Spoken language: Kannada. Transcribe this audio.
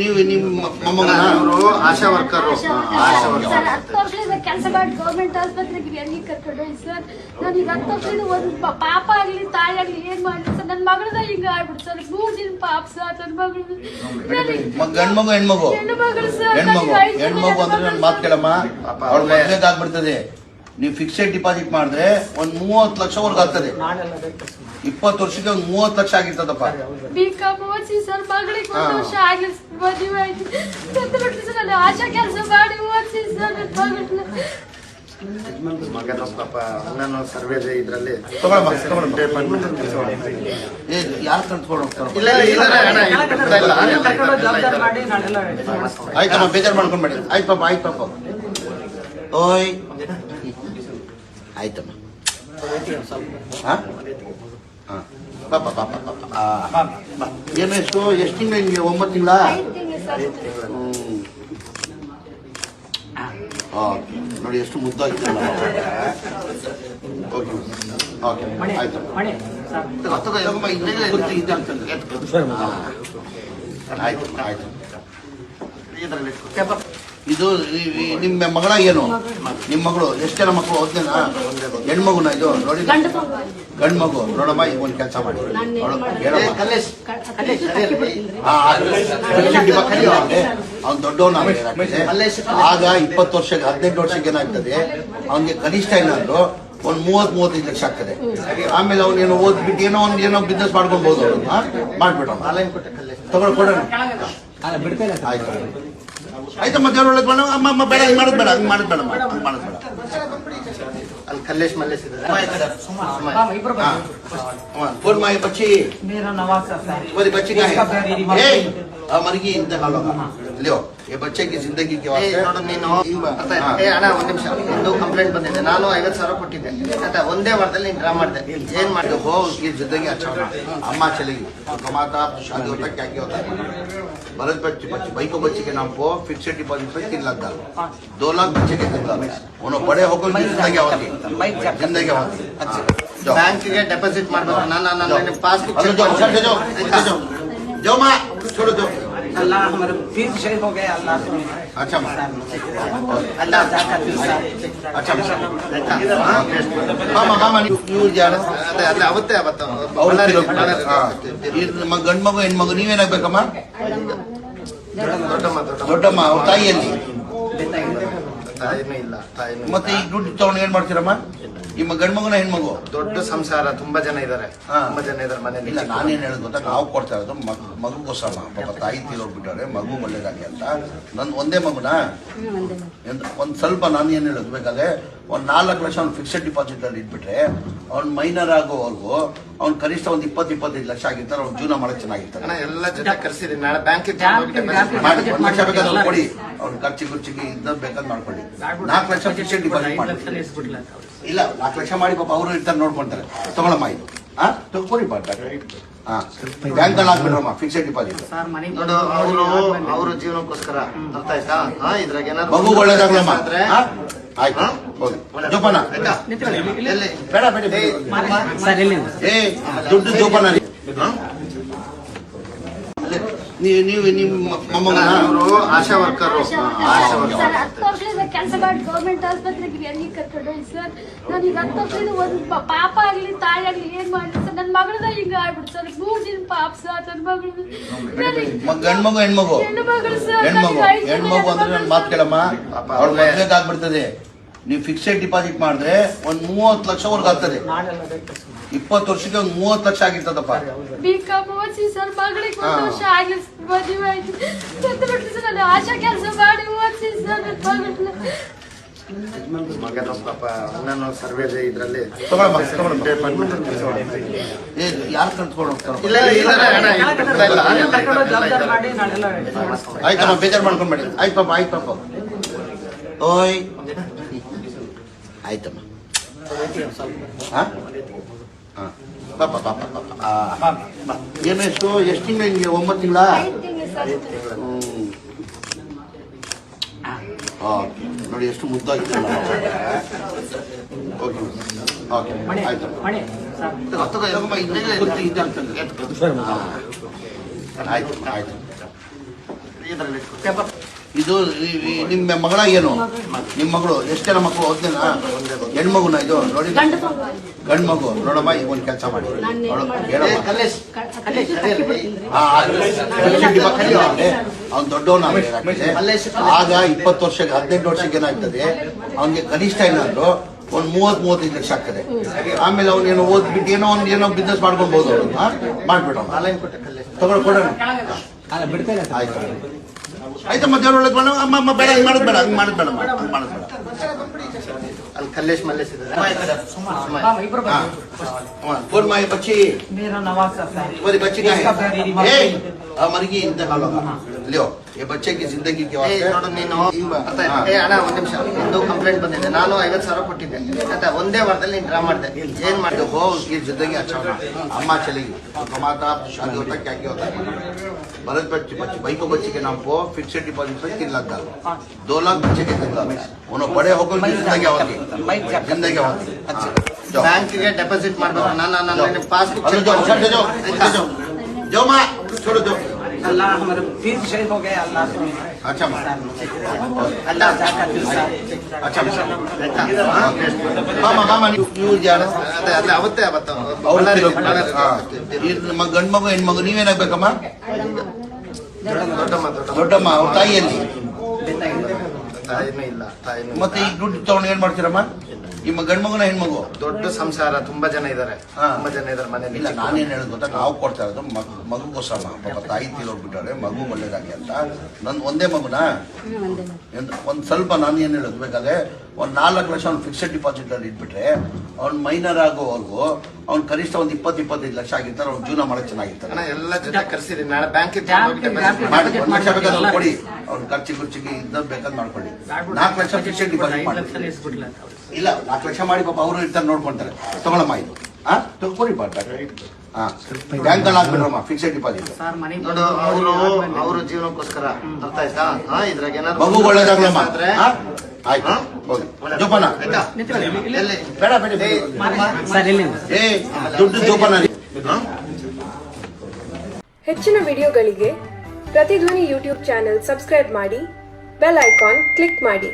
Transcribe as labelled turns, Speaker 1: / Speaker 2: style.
Speaker 1: ನೀವು ನಿಮ್ಮ ಮೊಮ್ಮಗನ
Speaker 2: ಆಶಾ ವರ್ಕರ್
Speaker 3: ಹತ್ತು ವರ್ಷದಿಂದ ಕೆಲಸ ಮಾಡಿ ಗೌರ್ಮೆಂಟ್ ಆಸ್ಪತ್ರೆಗೆ ಎಲ್ಲಿ ಕರ್ಕೊಂಡು ಸರ್. ನಾನು ಈಗ 10 ವರ್ಷದಿಂದ ಒಂದು ಪಾಪ ಆಗ್ಲಿ ತಾಯಿ ಆಗ್ಲಿ ಏನ್ ಮಾಡ್ಲಿ ಸರ್. ನನ್ನ ಮಗಳದ ಹಿಂಗ ಆಗ್ಬಿಡ್ತು ಸರ್. 3 ದಿನ ಪಾಪ ಸರ್ ನನ್ನ ಮಗಳು.
Speaker 1: ಗಂಡು ಮಗು ಹೆಣ್ಮಗು?
Speaker 3: ಹೆಣ್ಣು ಮಗಳು ಸರ್.
Speaker 1: ಹೆಣ್ಮಗು ಅಂದ್ರೆ ನನ್ನ ಮಾತು ಕೇಳಮ್ಮ, ಅವಳ ಮದ್ವೆಗೆ ಆಗ್ಬಿಡ್ತದೆ. ನೀವು ಫಿಕ್ಸೆಡ್ ಡಿಪಾಸಿಟ್ ಮಾಡಿದ್ರೆ ಒಂದ್ 30 ಲಕ್ಷವರೆಗೂ ಆಗ್ತದೆ. 20 ವರ್ಷಕ್ಕೆ ಒಂದು 30 ಲಕ್ಷ ಆಗಿರ್ತದಪ್ಪ.
Speaker 3: ಬಿಕಾಮ್ ಓದಿಸಿ ಸರ್. ಮಗಳಿಗೆ 1 ವರ್ಷ ಆಗಿ ಮದುವೆ ಆಯ್ತು. ಸರ್ ನಾನು ಆಶಾ ಕೆಲಸ ಮಾಡಿ ಓದಿಸಿ ಸರ್ ನನ್ನ
Speaker 2: ಮಗನ ಪಾಪ ಅಣ್ಣನ ಸರ್ವೆ ಇದ್ರಲ್ಲಿ
Speaker 1: ಯಾರು ಕರ್ಕೊಂಡು ಹೋಗ್ತಾರೆ? ಆಯ್ತಮ್ಮ, ಬೇಜಾರು ಮಾಡ್ಕೊಂಡ್ಬೇಡಿ. ಆಯ್ತು ಪಾಪ, ಆಯ್ತು ಪಾಪ. ಓಯ್ ಆಯ್ತಮ್ಮ. ಪಾಪ ಪಾಪ ಪಾಪ. ಏನು ಎಷ್ಟು ತಿಂಗಳು ನಿಮಗೆ? 9 ತಿಂಗಳ? ನೋಡಿ ಎಷ್ಟು ಮುದ್ದಾಗಿದೆ. ಓಕೆ ಓಕೆ ಆಯ್ತು. ಆಯ್ತು ಆಯ್ತು. ಇದು ನಿಮ್ಮ ಮಗಳ ಏನು? ನಿಮ್ಮ ಮಗಳು ಎಷ್ಟು ಜನ ಮಕ್ಕಳು? ಓದ್ನೇನಾ? ಹೆಣ್ಮಗುನ ಇದು? ನೋಡಿ ಗಂಡು ಮಗು. ನೋಡಮ್ಮ, ಈಗ ಒಂದು ಕೆಲಸ ಮಾಡಿ ಅವ್ನು ದೊಡ್ಡವನ ಆಗ 20 ವರ್ಷಕ್ಕೆ 18 ವರ್ಷಕ್ಕೆ ಏನಾಗ್ತದೆ ಅವನಿಗೆ ಕನಿಷ್ಠ ಏನಾದ್ರು ಒಂದು 30-35 ಲಕ್ಷ ಆಗ್ತದೆ. ಆಮೇಲೆ ಅವನೇನೋ ಓದ್ಬಿಟ್ಟು ಏನೋ ಬಿಸ್ನೆಸ್ ಮಾಡ್ಕೊಳ್ಬಹುದು. ಅವ್ರು ಮಾಡ್ಬಿಡೋಣ, ತಗೊಳ್ಕೊಡೋಣ. ಆಯ್ತು ಆಯ್ತಮ್ಮ, ದೇವ್ರ ಒಳಗೆ ಬೇಡ. ಅಮ್ಮ ಬೇಡ, ಹಂಗೆ ಮಾಡೋದು ಬೇಡ, ಹಂಗೆ ಮಾಡೋದು ಬೇಡ, ಹಂಗೆ ಮಾಡೋದು ಬೇಡ.
Speaker 2: ಅಲ್ಲಿ ಕಲ್ಲೇಶ್ ಮಲ್ಲೇಶ್
Speaker 1: कौन माँ बच्ची?
Speaker 4: मेरा नवाज सर।
Speaker 1: तुम्हारी बच्ची कहाँ है? मर गई इंतकाल होगा। लो ये बच्चे की जिंदगी के वास्ते
Speaker 2: ನೀನು ಅಣ್ಣ ಒಂದ್ ನಿಮಿಷ, ಒಂದು ಕಂಪ್ಲೇಂಟ್ ಬಂದಿದೆ. ನಾನು 50,000 ಕೊಟ್ಟಿದ್ದೆ. ಒಂದೇ ವಾರದಲ್ಲಿ ಡ್ರಾ ಮಾಡಿದೆ. ಏನ್ ಮಾಡಿದೆ?
Speaker 1: हो उसकी जिंदगी अच्छा होना। अम्मा चलेगी तो कमाता, शादी होता क्या क्या होता है। भरत बच्ची भाई को बच्ची के नाम को फिक्सेड डिपॉजिट पे 3 लाख डालो, 2 लाख बच्चे के 3 लाख। उन्होंने बड़े होकर जिंदगी होती जिंदगी होती।
Speaker 2: ಬ್ಯಾಂಕಿಗೆ ಡೆಪಾಸಿಟ್ ಮಾಡ್ಬೇಕು. ನಾನು ಪಾಸ್ಬುಕ್
Speaker 1: जाओ माँ, छोड़ो जाओ।
Speaker 4: अल्लाह हमारे पीर शहीद हो गए। अल्लाह
Speaker 1: अच्छा माँ, अच्छा मामा मामा ನೀವು ಯಾರು?
Speaker 2: ಅದೇ ಅವತ್ತೇ
Speaker 1: ನಿಮ್ಮ ಗಂಡು ಮಗು ಹೆಣ್ಮಗು ನೀವೇನಾಗ್ಬೇಕಮ್ಮ? ದೊಡ್ಡಮ್ಮ. ಅವ್ರ ತಾಯಿಯಲ್ಲಿ
Speaker 2: ತಾಯಿನೂ ಇಲ್ಲ. ತಾಯಿನೂ
Speaker 1: ಮತ್ತೆ ಈಗ ದುಡ್ಡು ತಗೊಂಡು ಏನ್ ಮಾಡ್ತೀರಮ್ಮ? ನಿಮ್ಮ ಗಂಡು ಮಗುನ ಹೆಣ್ಮಗು?
Speaker 2: ದೊಡ್ಡ ಸಂಸಾರ, ತುಂಬಾ ಜನ ಇದಾರೆ. ತುಂಬಾ ಜನ ಇದಾರೆ ಮನೇಲಿ.
Speaker 1: ಇಲ್ಲ, ನಾನೇನ್ ಹೇಳೋದು ಗೊತ್ತಾ, ನಾವು ಕೊಡ್ತಾ ಇರೋದು ಮಗುಗೋಸ್ಕರ. ಪಾಪ ತಾಯಿ ತೀರೋಗ್ಬಿಟ್ಟಾರೆ, ಮಗು ಒಳ್ಳೇದಾಗಿ ಅಂತ. ನನ್ ಒಂದೇ ಮಗುನ ಒಂದ್ ಸ್ವಲ್ಪ ನಾನು ಏನ್ ಹೇಳೋದು ಬೇಕಾದ್ರೆ ಒಂದ್ 4 ಲಕ್ಷ ಅವ್ನು ಫಿಕ್ಸೆಡ್ ಡಿಪಾಸಿಟ್ ಅಲ್ಲಿ ಇಟ್ಬಿಟ್ರೆ ಅವ್ನ್ ಮೈನರ್ ಆಗೋವರೆಗೂ ಅವ್ನ್ ಕನಿಷ್ಠ ಒಂದ್ 20-25 ಲಕ್ಷ ಆಗಿರ್ತಾರೆ. ಅವ್ನ ಜೀವನ ಮಾಡಕ್ ಚೆನ್ನಾಗಿರ್ತಾರೆ.
Speaker 2: ಎಲ್ಲ ಜೊತೆ ಕರ್ಸಿದೀನಿ. ನಾಳೆ ಬ್ಯಾಂಕಿಗೆ
Speaker 1: 1 ಲಕ್ಷ ಬೇಕಾದ್ರೆ ಕೊಡಿ, ಅವ್ನ ಖರ್ಚಿಗೆ ಇದ್ದ ಬೇಕಾದ್ ಮಾಡ್ಕೊಳ್ಳಿ. 4 ಲಕ್ಷ ಫಿಕ್ಸೆಡ್ ಡಿಪಾಸಿಟ್ ಮಾಡಿ. ಇಲ್ಲ, 4 ಲಕ್ಷ ಮಾಡಿ ಪಾಪ ಅವರು ಇರ್ತಾರೆ, ನೋಡ್ಕೊಂತಾರೆ. ತಗೊಳಮ್ಮ ಇದು ತಗೊಳ್ಳಿ ಪಾಠ. ಬ್ಯಾಂಕ್ ಅಲ್ಲಿ ಹಾಕ್ಬಿಡ್ರಮ್ಮ ಫಿಕ್ಸೆಡ್ ಡಿಪಾಸಿಟ್.
Speaker 2: ನೋಡು, ಅವ್ರ ಜೀವನಕ್ಕೋಸ್ಕರ. ಅರ್ಥ ಆಯ್ತಾ? ಇದ್ರಾಗ ಏನಾದ್ರು
Speaker 1: ಮಗು ಒಳ್ಳೇದಾಗ್ಲಮ್ಮ. ಆಯ್ತು ಹೋಗಿ ಜೋಪಾನ. ಬೇಡ ಬೇಡ ಏ ದುಡ್ಡು ಜೋಪಾನ. ನೀವು ನಿಮ್ಮ ಮೊಮ್ಮಗನ
Speaker 2: ಆಶಾ ವರ್ಕರ್
Speaker 3: ಸರ್. 10 ವರ್ಷದಿಂದ ಕೆಲಸ ಮಾಡಿ ಗೌರ್ಮೆಂಟ್ ಆಸ್ಪತ್ರೆಗೆ ಎಲ್ಲಿ ಕರ್ಕೊಂಡು ಸರ್. ನಾನು ಈಗ 10 ವರ್ಷದಿಂದ ಒಂದು ಪಾಪ ಆಗ್ಲಿ ತಾಯಿ ಆಗ್ಲಿ ಏನ್ ಮಾಡ್ಲಿ ಸರ್. ನನ್ನ ಮಗಳದ ಹಿಂಗ ಆಗ್ಬಿಡ್ತು ಸರ್. 3 ದಿನ ಪಾಪ ಸರ್ ನನ್ನ ಮಗಳು.
Speaker 1: ಗಂಡು ಮಗು ಹೆಣ್ಮಗು?
Speaker 3: ಹೆಣ್ಣು ಮಗಳು ಸರ್.
Speaker 1: ಹೆಣ್ಮಗು ಅಂದ್ರೆ ನನ್ನ ಮಾತು ಕೇಳಮ್ಮ, ಅವಳ ಮದ್ವೆಗೆ ಆಗ್ಬಿಡ್ತದೆ. ನೀವು ಫಿಕ್ಸೆಡ್ ಡಿಪಾಸಿಟ್ ಮಾಡಿದ್ರೆ ಒಂದ್ 30 ಲಕ್ಷವರೆಗೂ ಆಗ್ತದೆ. 20 ವರ್ಷಕ್ಕೆ ಒಂದು 30 ಲಕ್ಷ ಆಗಿರ್ತದಪ್ಪ.
Speaker 3: ಬಿಕಾಮ್ ಓದಿಸಿ ಸರ್. ಮಗಳಿಗೆ 1 ವರ್ಷ ಆಗಿ ಮದುವೆ ಆಯ್ತು. ಸರ್ ನಾನು ಆಶಾ ಕೆಲಸ ಮಾಡಿ ಓದಿಸಿ ಸರ್ ನನ್ನ
Speaker 2: ಮಗನ ಪಾಪ ಅಣ್ಣನ ಸರ್ವೆ ಇದ್ರಲ್ಲಿ
Speaker 1: ಯಾರು ಕರ್ಕೊಂಡು ಹೋಗ್ತಾರೆ? ಆಯ್ತಮ್ಮ, ಬೇಜಾರು ಮಾಡ್ಕೊಂಡ್ಬೇಡಿ. ಆಯ್ತು ಪಾಪ, ಆಯ್ತು ಪಾಪ. ಓಯ್ ಆಯ್ತಮ್ಮ. ಪಾಪ ಪಾಪ ಪಾಪ. ಏನು ಎಷ್ಟು ತಿಂಗಳು ನಿಮಗೆ? 9 ತಿಂಗಳ? ನೋಡಿ ಎಷ್ಟು ಮುದ್ದಾಗಿದೆ. ಓಕೆ ಓಕೆ ಆಯ್ತು. ಆಯ್ತು ಆಯ್ತು.
Speaker 2: ಇದರಲ್ಲಿ ಪೇಪರ್
Speaker 1: ಇದು ನಿಮ್ಮ ಮಗಳ ಏನು ನಿಮ್ಮ ಮಗಳು ಎಷ್ಟು ಜನ ಮಕ್ಕಳು ಓದ್ನೇನ ಹೆಣ್ಮಗುನ ಇದು ನೋಡಿ ಗಂಡು ಮಗು ನೋಡಮ್ಮ ಈಗ ಒಂದು ಕೆಲಸ ಮಾಡಿ ಹೇಳಮ್ಮ
Speaker 2: ಕಲ್ಲೇಶ್
Speaker 1: ಅವ್ನು ದೊಡ್ಡವನ ಆಗ 20 ವರ್ಷಕ್ಕೆ 18 ವರ್ಷಕ್ಕೆ ಏನಾಗ್ತದೆ ಅವನಿಗೆ ಕನಿಷ್ಠ ಏನಾದ್ರು ಒಂದು 30-35 ಲಕ್ಷ ಆಗ್ತದೆ ಆಮೇಲೆ ಅವನೇನೋ ಓದ್ಬಿಟ್ಟು ಏನೋ ಬಿಸ್ನೆಸ್ ಮಾಡ್ಕೊಳ್ಬಹುದು ಮಾಡ್ಬಿಡೋಣ
Speaker 2: ಆನ್ಲೈನ್ ಕೊಟ್ಟೆ ಕಲ್ಲೇಶ್
Speaker 1: ಕೊಡೋಣ
Speaker 4: ಅಲ್ಲ ಬಿಡ್ತೇನೆ ಸರ್.
Speaker 1: ಆಯ್ತು ಆಯ್ತಮ್ಮ ದೇವ್ರೊಳಗೆ ಬೇಡ ಅಮ್ಮ ಬೇಡ ಹಂಗೆ ಮಾಡೋದು ಬೇಡ ಹಂಗೆ ಮಾಡೋದು ಬೇಡ ಹಂಗೆ ಮಾಡೋದು ಬೇಡ
Speaker 2: ಅಲ್ಲಿ ಕಲ್ಲೇಶ್ ಮಲ್ಲೇಶ್ ಇದ್ದಾರೆ
Speaker 1: फोन माए बच्ची
Speaker 4: मेरा नवाज सर है।
Speaker 1: तुम्हारी बच्ची का है मर गई इंतकाल होगा लियो ये बच्चे की जिंदगी के वास्ते
Speaker 2: ನೋಡು ನೀನು ಅಣ್ಣ ಒಂದ್ ನಿಮಿಷ ಒಂದು ಕಂಪ್ಲೇಂಟ್ ಬಂದಿದೆ ನಾನು 50,000 ಕೊಟ್ಟಿದ್ದೆ ಆಯ್ತಾ ಒಂದೇ ವಾರದಲ್ಲಿ ನೀನು ಡ್ರಾ ಮಾಡಿದೆ ಏನ್ ಮಾಡಿದೆ
Speaker 1: देखो उसकी जिंदगी अच्छा होना अम्मा चलेगी तो कमाता शादी होता क्या क्या होता है भरत बच्ची भाई को बच्ची के नाम को फिक्स्ड डिपॉजिट पे 3 लाख डालो 2 लाख बच्चे के 3 लाख उन्होंने बड़े होकर जिंदगी होती जिंदगी होती अच्छा
Speaker 2: ಬ್ಯಾಂಕಿಗೆ ಡೆಪಾಸಿಟ್ ಮಾಡ್ಬೇಕು ನಾನು ಪಾಸ್ಬುಕ್
Speaker 1: जो माँ छोड़ो जो
Speaker 4: अल्लाह हमारे पीर शहीद हो गए अल्लाह से।
Speaker 1: अच्छा माँ
Speaker 4: अल्लाह जाकर दिल से।
Speaker 1: अच्छा मामा मामा ನೀವು ಯಾರು
Speaker 2: ಅದೇ ಅವತ್ತೇ
Speaker 1: ನಮ್ಮ ಗಂಡು ಮಗು ಹೆಣ್ಮಗು ನೀವೇನಾಗ್ಬೇಕಮ್ಮ
Speaker 2: ದೊಡ್ಡಮ್ಮ
Speaker 1: ದೊಡ್ಡಮ್ಮ ಅವ್ರ ತಾಯಿಯಲ್ಲಿ
Speaker 2: ತಾಯಿನೂ ಇಲ್ಲ ತಾಯಿನೂ
Speaker 1: ಮತ್ತೆ ಈ ದುಡ್ಡು ತಗೊಂಡು ಏನ್ ಮಾಡ್ತೀರಮ್ಮ ನಿಮ್ಮ ಗಂಡು ಮಗುನ ಹೆಣ್ಮಗು
Speaker 2: ದೊಡ್ಡ ಸಂಸಾರ ತುಂಬಾ ಜನ ಇದ್ದಾರೆ
Speaker 1: ಹಾ.
Speaker 2: ತುಂಬಾ ಜನ ಇದ್ದಾರೆ ಮನೇಲಿ
Speaker 1: ಇಲ್ಲ ನಾನೇನ್ ಹೇಳೋದು ಗೊತ್ತಾ ನಾವು ಕೊಡ್ತಾ ಇರೋದು ಮಗುಗೋಸ್ಕರ ಪಾಪ ತಾಯಿ ತೀರೋಗ್ಬಿಟ್ಟವ್ರೆ ಮಗು ಒಳ್ಳೇದಾಗಿ ಅಂತ ನನ್ ಒಂದೇ ಮಗುನ ಒಂದ್ ಸ್ವಲ್ಪ ನಾನು ಏನ್ ಹೇಳೋದು ಬೇಕಾದ್ರೆ ಒಂದ್ 4 ಲಕ್ಷ ಅವ್ನು ಫಿಕ್ಸ್ಡ್ ಡಿಪಾಸಿಟ್ ಅಲ್ಲಿ ಇಟ್ಬಿಟ್ರೆ ಅವ್ನ್ ಮೈನರ್ ಆಗೋವರೆಗೂ ಅವ್ನ್ ಕನಿಷ್ಠ ಒಂದ್ 20-25 ಲಕ್ಷ ಆಗಿರ್ತಾರೆ ಅವ್ನ ಜೀವನ ಮಾಡಕ್ ಚೆನ್ನಾಗಿರ್ತಾರೆ
Speaker 2: ಅಣ್ಣ ಎಲ್ಲ ಜೊತೆ ಕರ್ಸಿರಿ ನಾಳೆ ಬ್ಯಾಂಕಿಗೆ
Speaker 1: ಮಾಡಿ 1 ಲಕ್ಷ ಬೇಕಾದ್ರೆ ಕೊಡಿ ಅವ್ನ ಖರ್ಚಿಗೆ ಇದ್ದ ಬೇಕಾದ್ ಮಾಡ್ಕೊಳ್ಳಿ 4 ಲಕ್ಷ ಫಿಕ್ಸ್ಡ್ ಡಿಪಾಸಿಟ್ ಮಾಡಿ ಇಲ್ಲ 4 ಲಕ್ಷ ಮಾಡಿ ಪಾಪ ಅವರು ಇರ್ತಾರೆ ನೋಡ್ಕೊಂತಾರೆ ತಗೊಳಮ್ಮ ಇದು ಕೊಡಿ ಪಾಠ ಬ್ಯಾಂಕ್ ಅಲ್ಲಿ ಹಾಕ್ಬಿಡ್ರಮ್ಮ ಫಿಕ್ಸ್ಡ್ ಡಿಪಾಸಿಟ್
Speaker 2: ನೋಡು ಅವರು ಜೀವನಕ್ಕೋಸ್ಕರ ಅರ್ಥ ಆಯ್ತಾ ಇದ್ರಾಗ
Speaker 1: ಮಗು ಒಳ್ಳೇದಾಗ್ಲಮ್ಮ ಆಯ್ತು ಹೋಗಿ ಜೋಪಾನ ಬೇಡ ಬೇಡ ಏ ದುಡ್ಡು ಜೋಪಾನ
Speaker 5: ಹೆಚ್ಚಿನ ವಿಡಿಯೋಗಳಿಗೆ ಪ್ರತಿಧ್ವನಿ ಯೂಟ್ಯೂಬ್ ಚಾನೆಲ್ ಸಬ್ಸ್ಕ್ರೈಬ್ ಮಾಡಿ ಬೆಲ್ ಐಕಾನ್ ಕ್ಲಿಕ್ ಮಾಡಿ.